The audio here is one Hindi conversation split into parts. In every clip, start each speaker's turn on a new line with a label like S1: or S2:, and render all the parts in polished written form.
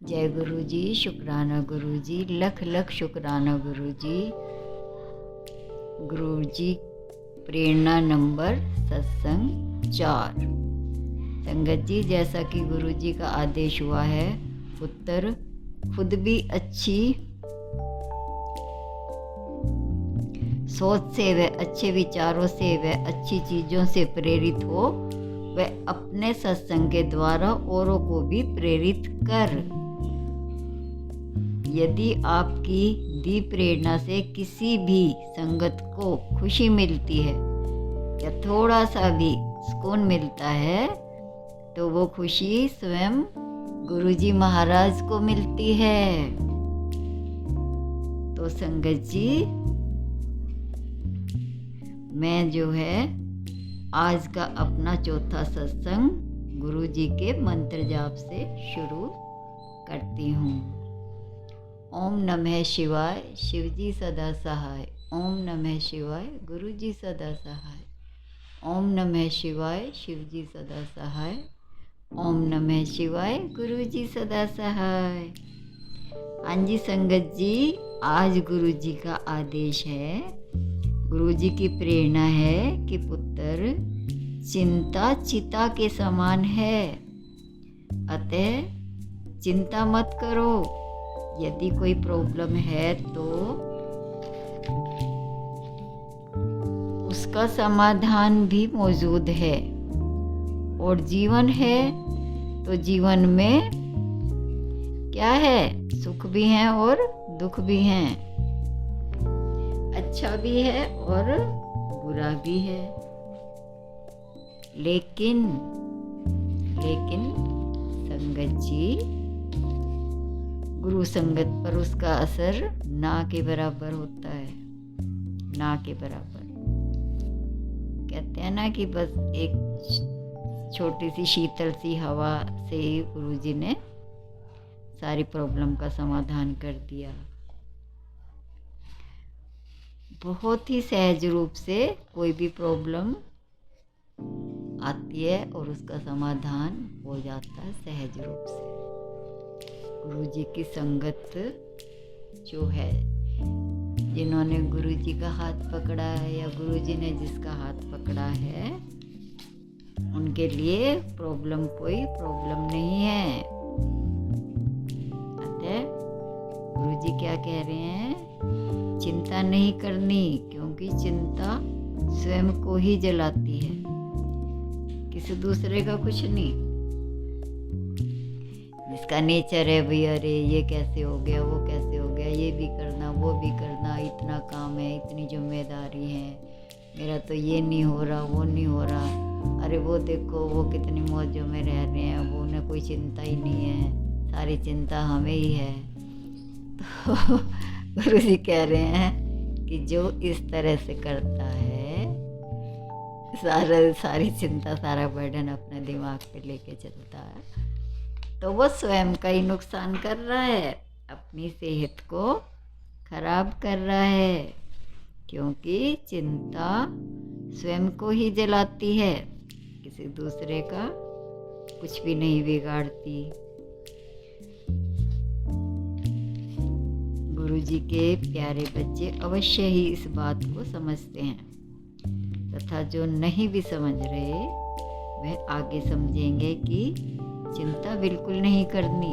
S1: जय गुरु जी, शुक्राना गुरु जी, लख लख शुक्राना गुरु जी। गुरु जी प्रेरणा नंबर सत्संग 4। संगत जी, जैसा कि गुरु जी का आदेश हुआ है, पुत्र खुद भी अच्छी सोच से व अच्छे विचारों से व अच्छी चीजों से प्रेरित हो, वह अपने सत्संग के द्वारा औरों को भी प्रेरित कर। यदि आपकी दी प्रेरणा से किसी भी संगत को खुशी मिलती है या थोड़ा सा भी सुकून मिलता है, तो वो खुशी स्वयं गुरुजी महाराज को मिलती है। तो संगत जी, मैं जो है आज का अपना चौथा सत्संग गुरुजी के मंत्र जाप से शुरू करती हूँ। ओम नमः शिवाय, शिवजी सदा सहाय। ओम नमः शिवाय, गुरुजी सदा सहाय। ओम नमः शिवाय, शिवजी सदा सहाय। ओम नमः शिवाय, गुरुजी सदा सहाय। हाँ जी संगत जी, आज गुरुजी का आदेश है, गुरुजी की प्रेरणा है कि पुत्र चिंता चिता के समान है, अतः चिंता मत करो। यदि कोई प्रॉब्लम है तो उसका समाधान भी मौजूद है, और जीवन है तो जीवन में क्या है, सुख भी है और दुख भी है, अच्छा भी है और बुरा भी है। लेकिन संगत जी, गुरु संगत पर उसका असर ना के बराबर होता है, ना के बराबर। कहते हैं ना कि बस एक छोटी सी शीतल सी हवा से ही गुरुजी ने सारी प्रॉब्लम का समाधान कर दिया। बहुत ही सहज रूप से कोई भी प्रॉब्लम आती है और उसका समाधान हो जाता है सहज रूप से। गुरुजी की संगत जो है, जिन्होंने गुरुजी का हाथ पकड़ा है या गुरुजी ने जिसका हाथ पकड़ा है, उनके लिए कोई प्रॉब्लम नहीं है। अतः गुरुजी क्या कह रहे हैं, चिंता नहीं करनी, क्योंकि चिंता स्वयं को ही जलाती है, किसी दूसरे का कुछ नहीं। जिसका नेचर है भाई, अरे ये कैसे हो गया, वो कैसे हो गया, ये भी करना वो भी करना, इतना काम है, इतनी जिम्मेदारी है, मेरा तो ये नहीं हो रहा, वो नहीं हो रहा, अरे वो देखो वो कितनी मौजों में रह रहे हैं, वो उन्हें कोई चिंता ही नहीं है, सारी चिंता हमें ही है। तो गुरु जी कह रहे हैं कि जो इस तरह से करता है, सारी चिंता, सारा बर्डन अपने दिमाग पे लेके चलता है, तो वो स्वयं का ही नुकसान कर रहा है, अपनी सेहत को खराब कर रहा है, क्योंकि चिंता स्वयं को ही जलाती है, किसी दूसरे का कुछ भी नहीं बिगाड़ती। गुरुजी के प्यारे बच्चे अवश्य ही इस बात को समझते हैं, तथा जो नहीं भी समझ रहे वह आगे समझेंगे कि चिंता बिल्कुल नहीं करनी,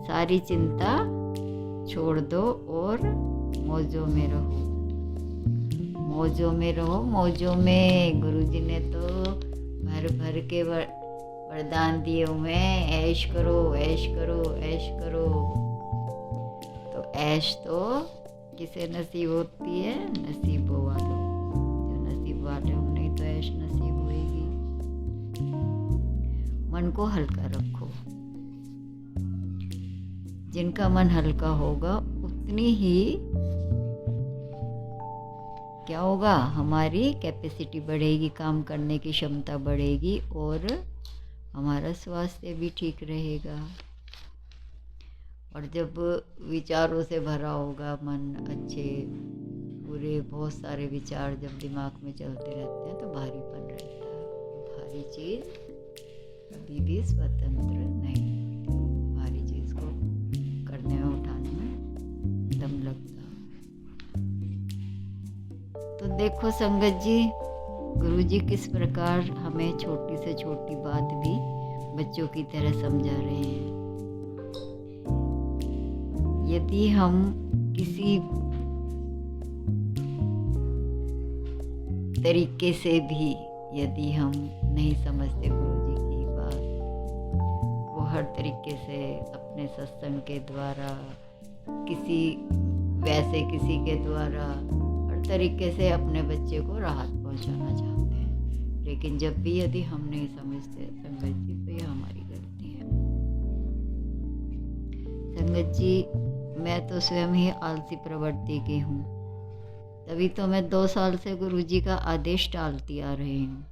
S1: सारी चिंता छोड़ दो और मौजों में रहो, मौजों में रहो, मौजों में। गुरुजी ने तो भर भर के वरदान दिए हुए हैं, ऐश करो ऐश करो ऐश करो। तो ऐश तो किसे नसीब होती है, नसीबों वालों, जो नसीब वाले उन्हें तो ऐश नसीब होएगी। मन को हल्का रखो, जिनका मन हल्का होगा उतनी ही क्या होगा, हमारी कैपेसिटी बढ़ेगी, काम करने की क्षमता बढ़ेगी और हमारा स्वास्थ्य भी ठीक रहेगा। और जब विचारों से भरा होगा मन, अच्छे बुरे बहुत सारे विचार जब दिमाग में चलते रहते हैं, तो भारीपन रहता है। भारी चीज़ कभी भी स्वतंत्र नहीं, भारी चीज़ को देखो संगत जी, गुरु जी किस प्रकार हमें छोटी से छोटी बात भी बच्चों की तरह समझा रहे हैं। यदि हम किसी तरीके से भी यदि हम नहीं समझते गुरु जी की बात, वो हर तरीके से अपने सत्संग के द्वारा किसी के द्वारा हर तरीके से अपने बच्चे को राहत पहुंचाना चाहते हैं। लेकिन जब भी यदि हम नहीं समझते संगत जी, तो ये हमारी गलती है। संगत जी, मैं तो स्वयं ही आलसी प्रवृत्ति की हूँ, तभी तो मैं 2 साल से गुरु जी का आदेश टालती आ रही हूँ।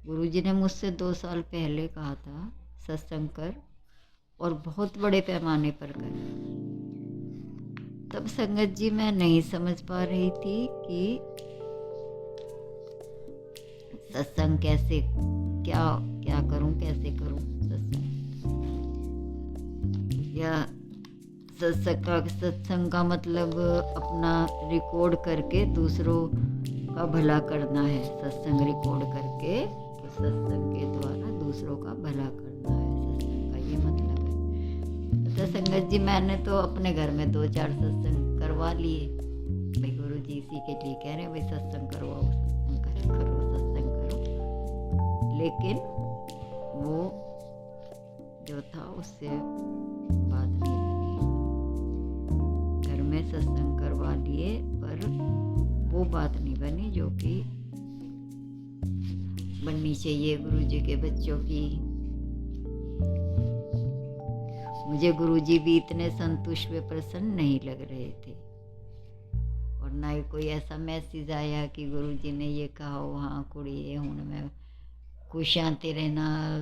S1: गुरु जी ने मुझसे 2 साल पहले कहा था सत्संग कर, और बहुत बड़े पैमाने पर कर। तब संगत जी मैं नहीं समझ पा रही थी कि सत्संग कैसे, क्या करूं, कैसे करूं सत्संग, या सत्संग का मतलब अपना रिकॉर्ड करके दूसरों का भला करना है। सत्संग रिकॉर्ड करके तो सत्संग के द्वारा दूसरों का भला करना है, सत्संग का ये मतलब है। तो संगत जी, मैंने तो अपने घर में 2-4 सत्संग करवा लिए। भाई गुरु जी इसी के लिए कह रहे हैं, भाई सत्संग करवाओ, सत्संग करो, सत्संग करो। लेकिन वो जो था उससे बात नहीं बनी। घर में सत्संग करवा लिए, पर वो बात नहीं बनी जो कि बननी चाहिए गुरु जी के बच्चों की। मुझे गुरुजी भी इतने संतुष्ट व प्रसन्न नहीं लग रहे थे, और ना ही कोई ऐसा मैसेज आया कि गुरुजी ने ये कहा हाँ कुड़िए हुण मैं खुश हाँ, तेरे नाल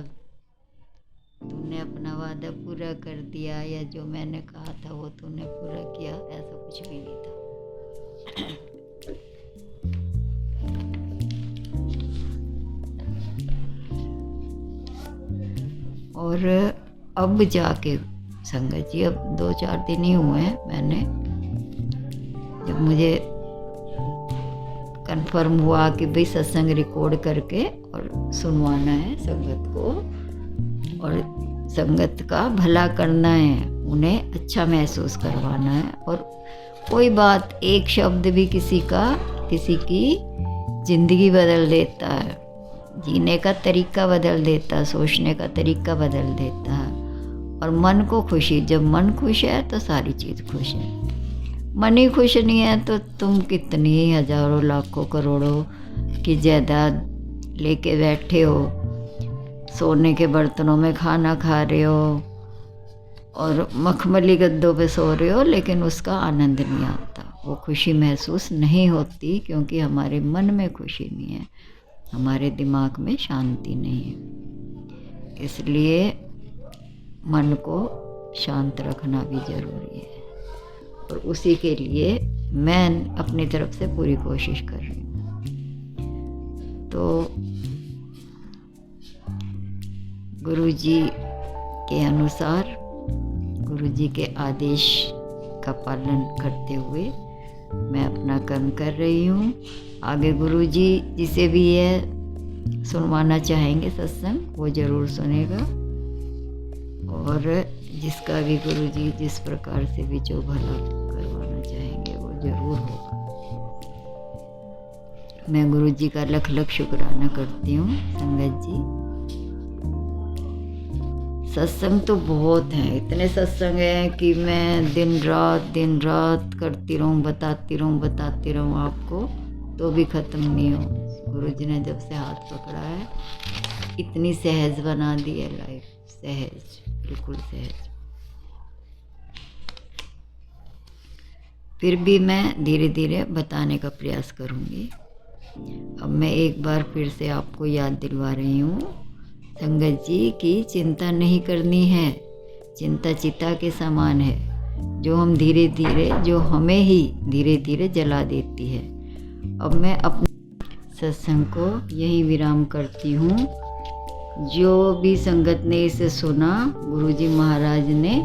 S1: तूने अपना वादा पूरा कर दिया, या जो मैंने कहा था वो तूने पूरा किया, ऐसा कुछ भी नहीं था। और अब जाके संगत जी, अब 2-4 दिन ही हुए हैं, मैंने जब मुझे कंफर्म हुआ कि भाई सत्संग रिकॉर्ड करके और सुनवाना है संगत को, और संगत का भला करना है, उन्हें अच्छा महसूस करवाना है। और कोई बात, एक शब्द भी किसी की जिंदगी बदल देता है, जीने का तरीका बदल देता है, सोचने का तरीका बदल देता है। और मन को खुशी, जब मन खुश है तो सारी चीज़ खुश है। मन ही खुश नहीं है तो तुम कितनी हजारों लाखों करोड़ों की जायदाद लेके बैठे हो, सोने के बर्तनों में खाना खा रहे हो और मखमली गद्दों पे सो रहे हो, लेकिन उसका आनंद नहीं आता, वो खुशी महसूस नहीं होती, क्योंकि हमारे मन में खुशी नहीं है, हमारे दिमाग में शांति नहीं है। इसलिए मन को शांत रखना भी ज़रूरी है, और उसी के लिए मैं अपनी तरफ से पूरी कोशिश कर रही हूँ। तो गुरुजी के अनुसार, गुरुजी के आदेश का पालन करते हुए मैं अपना कर्म कर रही हूँ। आगे गुरुजी जिसे भी ये सुनवाना चाहेंगे सत्संग, वो ज़रूर सुनेगा, और जिसका भी गुरुजी जिस प्रकार से भी जो भला करवाना चाहेंगे वो ज़रूर होगा। मैं गुरुजी का लख लख शुक्राना करती हूँ। संगत जी, सत्संग तो बहुत हैं, इतने सत्संग हैं कि मैं दिन रात करती रहूँ, बताती रहूँ आपको, तो भी ख़त्म नहीं हो। गुरुजी ने जब से हाथ पकड़ा है, इतनी सहज बना दी है लाइफ, सहज, बिल्कुल सहज। फिर भी मैं धीरे धीरे बताने का प्रयास करूँगी। अब मैं एक बार फिर से आपको याद दिलवा रही हूँ संगत जी की चिंता नहीं करनी है। चिंता चिता के समान है, जो हमें ही धीरे धीरे जला देती है। अब मैं अपने सत्संग को यही विराम करती हूँ। जो भी संगत ने इसे सुना, गुरुजी महाराज ने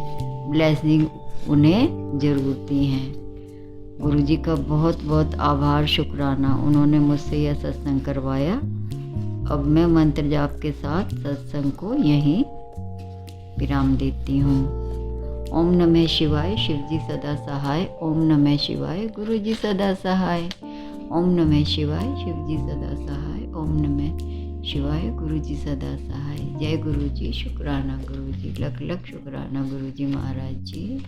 S1: ब्लेसिंग उन्हें जरूर दी हैं। गुरुजी का बहुत बहुत आभार, शुक्राना। उन्होंने मुझसे यह सत्संग करवाया। अब मैं मंत्र जाप के साथ सत्संग को यहीं विराम देती हूँ। ओम नमः शिवाय, शिवजी सदा सहाय। ओम नमः शिवाय, गुरुजी सदा सहाय। ओम नमः शिवाय, शिवजी सदा सहाय। ओम नमः शिवाय, गुरुजी सदा सहाय। जय गुरुजी, शुक्राना गुरुजी, लख लख शुक्राना गुरुजी महाराज जी।